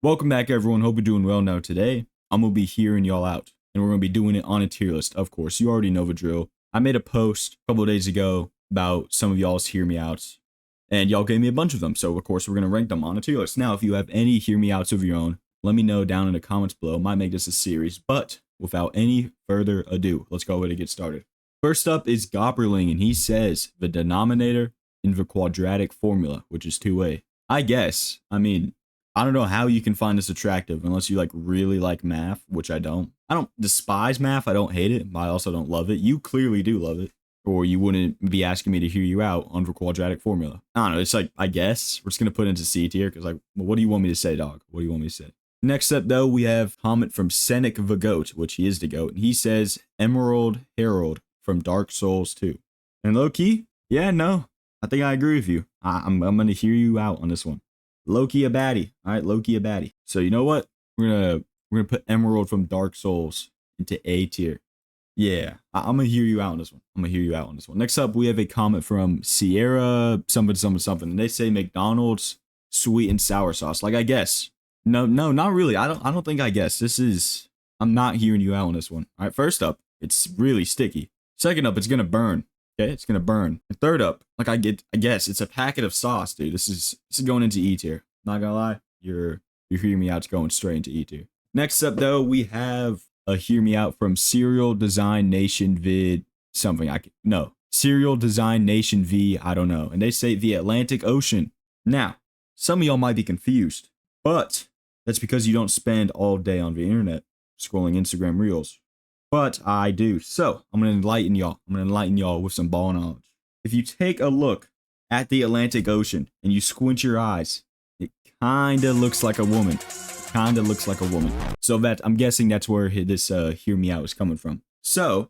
Welcome back, everyone. Hope you're doing well. Now, today, I'm going to be hearing y'all out, and we're going to be doing it on a tier list. Of course, you already know the drill. I made a post a couple of days ago about some of y'all's hear me outs, and y'all gave me a bunch of them. So, of course, we're going to rank them on a tier list. Now, if you have any hear me outs of your own, let me know down in the comments below. Might make this a series, but without any further ado, let's go ahead and get started. First up is Gopperling, and he says the denominator in the quadratic formula, which is 2a. I guess. I don't know how you can find this attractive unless you like really like math, which I don't. I don't despise math. I don't hate it, but I also don't love it. You clearly do love it, or you wouldn't be asking me to hear you out on the quadratic formula. I don't know. It's like, I guess we're just going to put it into C tier because, like, well, what do you want me to say, dog? What do you want me to say? Next up, though, we have comment from Senec the Goat, which he is the goat. And he says, Emerald Herald from Dark Souls 2. And low key, yeah, no, I think I agree with you. I'm going to hear you out on this one. Loki a baddie. All right, Loki a baddie. So you know what? We're gonna put Emerald from Dark Souls into A tier. Yeah, I'm gonna hear you out on this one. Next up, we have a comment from Sierra something, and they say McDonald's sweet and sour sauce. Like, I guess. No, not really. I don't think I guess. I'm not hearing you out on this one. All right, first up, it's really sticky. Second up, it's gonna burn. Okay, it's gonna burn. And third up, like I guess it's a packet of sauce, dude. This is going into E tier. Not gonna lie, you're hearing me out. It's going straight into E tier. Next up, though, we have a hear me out from Serial Design Nation vid something. Serial Design Nation V. I don't know. And they say the Atlantic Ocean. Now, some of y'all might be confused, but that's because you don't spend all day on the internet scrolling Instagram Reels. But I do. So I'm going to enlighten y'all with some ball knowledge. If you take a look at the Atlantic Ocean and you squint your eyes, it kind of looks like a woman. So that, I'm guessing that's where this hear me out is coming from. So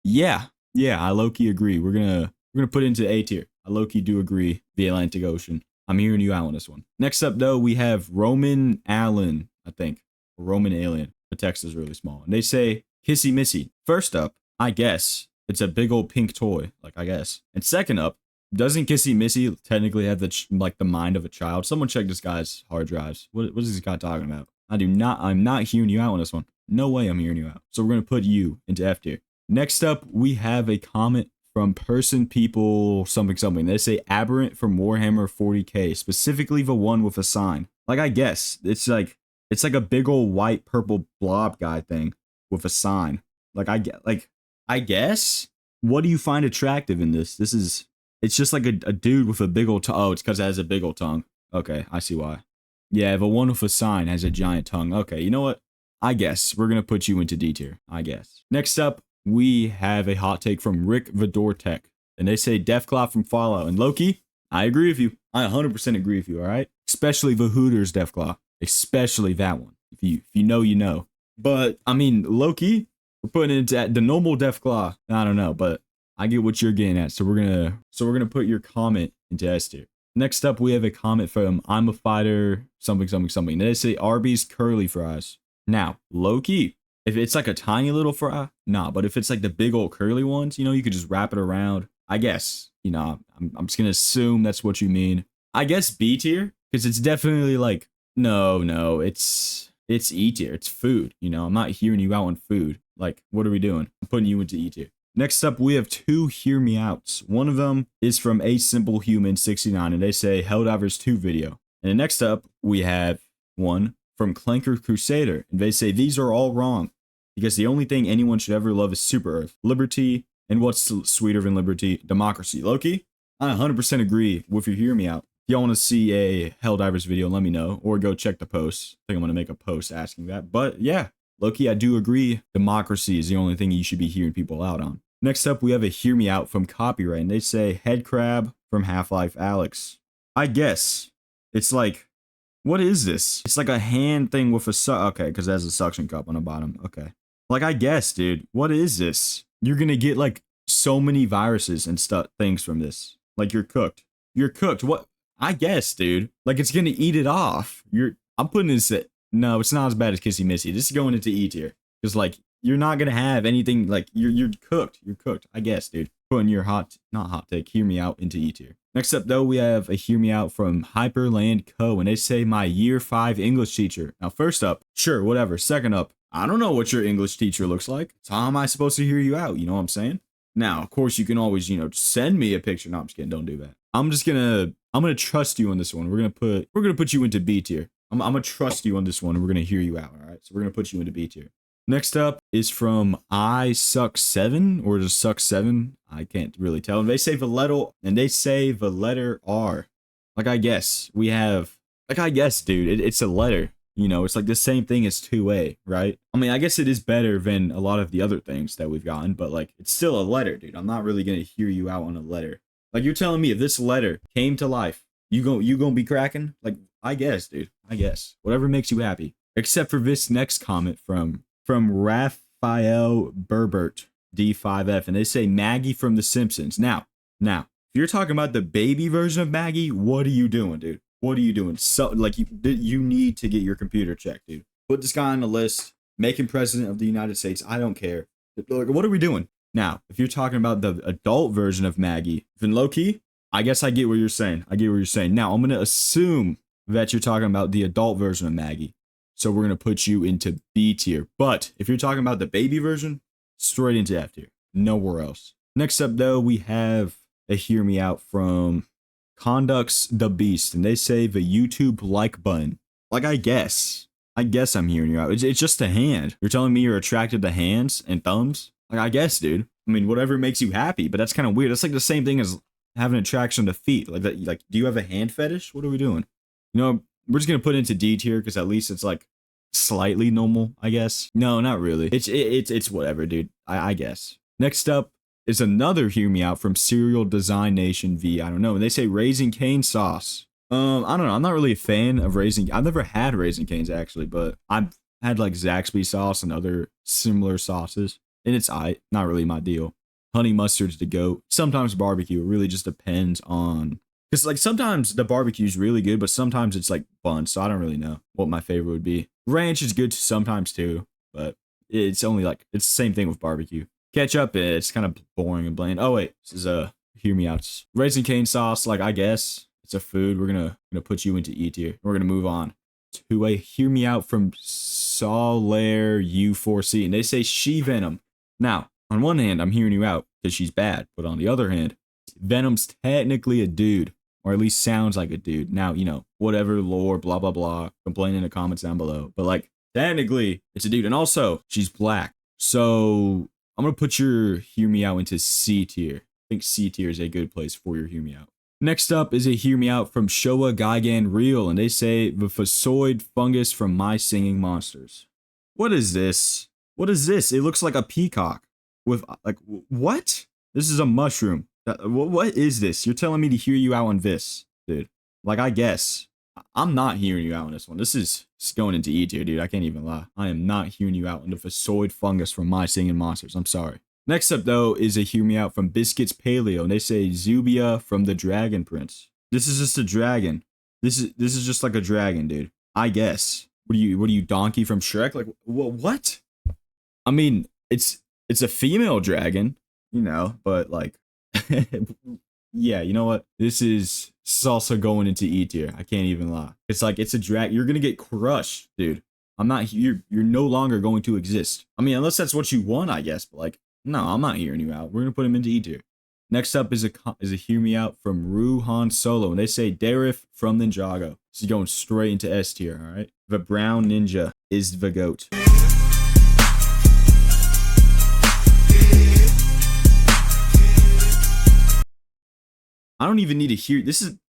yeah, I low-key agree. We're gonna put it into A tier. I low-key do agree. The Atlantic Ocean. I'm hearing you out on this one. Next up, though, we have Roman Allen, I think. Roman Alien. The text is really small. And they say, Kissy Missy. First up, I guess it's a big old pink toy, like I guess. And second up, doesn't Kissy Missy technically have the mind of a child? Someone check this guy's hard drives. What is this guy talking about? I'm not hearing you out on this one. No way I'm hearing you out. So we're gonna put you into F tier. Next up, we have a comment from Person People something. They say Aberrant from Warhammer 40k, specifically the one with a sign. Like, I guess it's like a big old white purple blob guy thing with a sign. I guess. What do you find attractive in this? It's just like a dude with a big old tongue. Oh, it's because it has a big old tongue. Okay, I see why. Yeah, the one with a sign has a giant tongue. Okay, you know what? I guess we're gonna put you into D tier. I guess. Next up, we have a hot take from Rick Vidortek, and they say Deathclaw from Fallout. And Loki, I agree with you. I 100% agree with you. All right, especially the Hooters Deathclaw, especially that one. If you know, you know. But I mean, Loki, we're putting it into the normal Deathclaw. I don't know, but I get what you're getting at. So we're gonna put your comment into S tier. Next up, we have a comment from I'm a Fighter something. They say Arby's curly fries. Now, low key, if it's like a tiny little fry, nah. But if it's like the big old curly ones, you could just wrap it around. I guess, I'm just gonna assume that's what you mean. I guess B tier, because it's definitely like no, it's E tier. It's food. I'm not hearing you out on food. Like, what are we doing? I'm putting you into E tier. Next up, we have two hear me outs. One of them is from A Simple Human 69, and they say Helldivers 2 video. And next up, we have one from Clanker Crusader, and they say these are all wrong because the only thing anyone should ever love is Super Earth, liberty, and what's sweeter than liberty? Democracy. Loki, I 100% agree with you. Hear me out. If y'all want to see a Helldivers video, let me know, or go check the post. I think I'm going to make a post asking that. But yeah, Loki, I do agree. Democracy is the only thing you should be hearing people out on. Next up, we have a hear me out from Copyright, and they say Head Crab from Half-Life Alex. I guess it's like, what is this? It's like a hand thing with a okay, because it has a suction cup on the bottom. Okay, like, I guess, dude, what is this? You're gonna get like so many viruses and things from this. Like, you're cooked. What? I guess, dude. Like, it's gonna eat it off. I'm putting this at, no, it's not as bad as Kissy Missy. This is going into E tier. Because, like, you're not gonna have anything, like, you're cooked. I guess, dude. putting your not hot take, hear me out into E tier. Next up, though, we have a hear me out from Hyperland Co. And they say my year 5 English teacher. Now, first up, sure, whatever. Second up, I don't know what your English teacher looks like. So how am I supposed to hear you out? You know what I'm saying? Now, of course, you can always, send me a picture. No, I'm just kidding. Don't do that. I'm gonna trust you on this one. We're gonna put you into B tier. I'm gonna trust you on this one, and we're gonna hear you out. All right. So we're gonna put you into B tier. Next up is from I Suck 7 or just Suck 7. I can't really tell. And they say the letter R. Like I guess dude. It's a letter. It's like the same thing as 2A, right? I mean, I guess it is better than a lot of the other things that we've gotten, but like it's still a letter, dude. I'm not really gonna hear you out on a letter. Like you're telling me if this letter came to life, you gonna be cracking? Like I guess, dude. I guess whatever makes you happy. Except for this next comment from Raphael Berbert D5F, and they say Maggie from The Simpsons. Now, if you're talking about the baby version of Maggie, what are you doing, dude? What are you doing? So, like, you need to get your computer checked, dude. Put this guy on the list. Make him president of the United States. I don't care. Like, what are we doing? Now, if you're talking about the adult version of Maggie, then low key, I guess I get what you're saying. Now, I'm going to assume that you're talking about the adult version of Maggie. So we're going to put you into B tier. But if you're talking about the baby version, straight into F tier. Nowhere else. Next up, though, we have a hear me out from Conducts the Beast, and they say the YouTube like button. Like I guess I'm hearing you out. It's just a hand. You're telling me you're attracted to hands and thumbs? Like I guess, dude. I mean, whatever makes you happy, but that's kind of weird. That's like the same thing as having attraction to feet. Like that. Like, do you have a hand fetish? What are we doing? We're just gonna put it into D tier because at least it's like slightly normal, I guess. No, not really. It's whatever, dude. I guess. Next up is another hear me out from Cereal Design Nation V. I don't know. And they say Raising Cane sauce. I don't know. I'm not really a fan of I've never had Raising Canes actually, but I've had like Zaxby sauce and other similar sauces, and it's not really my deal. Honey mustard's the goat. Sometimes barbecue. It really just depends on. Because like sometimes the barbecue is really good, but sometimes it's like bun. So I don't really know what my favorite would be. Ranch is good sometimes too, but it's only like it's the same thing with barbecue. Ketchup, it's kind of boring and bland. Oh wait, this is hear me out. Raising Cane sauce, like I guess it's a food. We're gonna put you into E tier. We're gonna move on to a hear me out from Solaire U4C, and they say She Venom. Now, on one hand, I'm hearing you out because she's bad, but on the other hand, Venom's technically a dude. Or at least sounds like a dude. Now, whatever lore, blah, blah, blah. Complain in the comments down below. But, like, technically, it's a dude. And also, she's black. So, I'm going to put your hear me out into C tier. I think C tier is a good place for your hear me out. Next up is a hear me out from Showa Gigan Real. And they say the phasoid fungus from My Singing Monsters. What is this? What is this? It looks like a peacock. With, like, what? This is a mushroom. What is this? You're telling me to hear you out on this, dude. Like, I guess. I'm not hearing you out on this one. This is going into E tier, dude. I can't even lie. I am not hearing you out on the phasoid fungus from My Singing Monsters. I'm sorry. Next up, though, is a hear me out from Biscuits Paleo. And they say Zubia from the Dragon Prince. This is just a dragon. This is just like a dragon, dude. I guess. What are you, Donkey from Shrek? Like, what? I mean, it's a female dragon, but like, yeah, you know what? This is also going into E tier. I can't even lie. It's like it's a drag. You're gonna get crushed, dude. I'm not. You're no longer going to exist. I mean, unless that's what you want, I guess. But like, no, I'm not hearing you out. We're gonna put him into E tier. Next up is a hear me out from Ru Han Solo, and they say Darif from Ninjago. This is going straight into S tier. All right. The brown ninja is the goat. I don't even need to hear.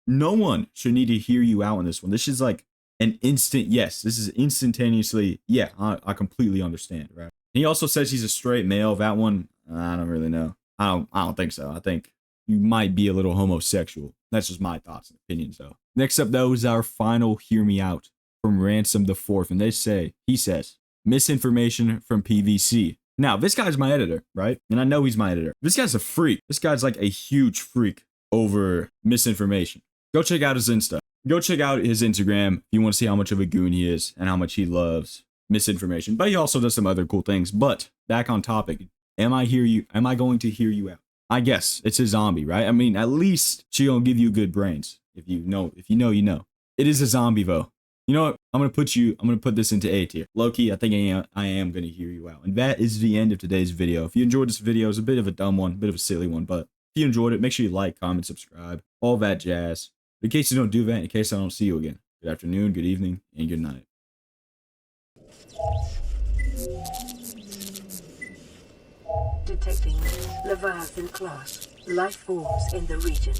No one should need to hear you out on this one. This is like an instant yes. This is instantaneously, yeah, I completely understand, right? He also says he's a straight male. That one, I don't really know. I don't think so. I think you might be a little homosexual. That's just my thoughts and opinions, though. Next up, though, is our final hear me out from Ransom the Fourth, and he says, misinformation from PVC. Now, this guy's my editor, right? And I know he's my editor. This guy's a freak. This guy's like a huge freak over misinformation. Go check out his Insta. Go check out his Instagram if you want to see how much of a goon he is and how much he loves misinformation. But he also does some other cool things. But back on topic, am I going to hear you out? I guess it's a zombie, right? I mean, at least she gonna give you good brains. If you know, you know. It is a zombie though. You know what? I'm gonna put this into A tier. Loki, I think I am gonna hear you out. And that is the end of today's video. If you enjoyed this video, it's a bit of a dumb one, a bit of a silly one, but if you enjoyed it, make sure you like, comment, subscribe, all that jazz. In case you don't do that, in case I don't see you again, good afternoon, good evening, and good night. Detecting Leviathan class life forms in the region.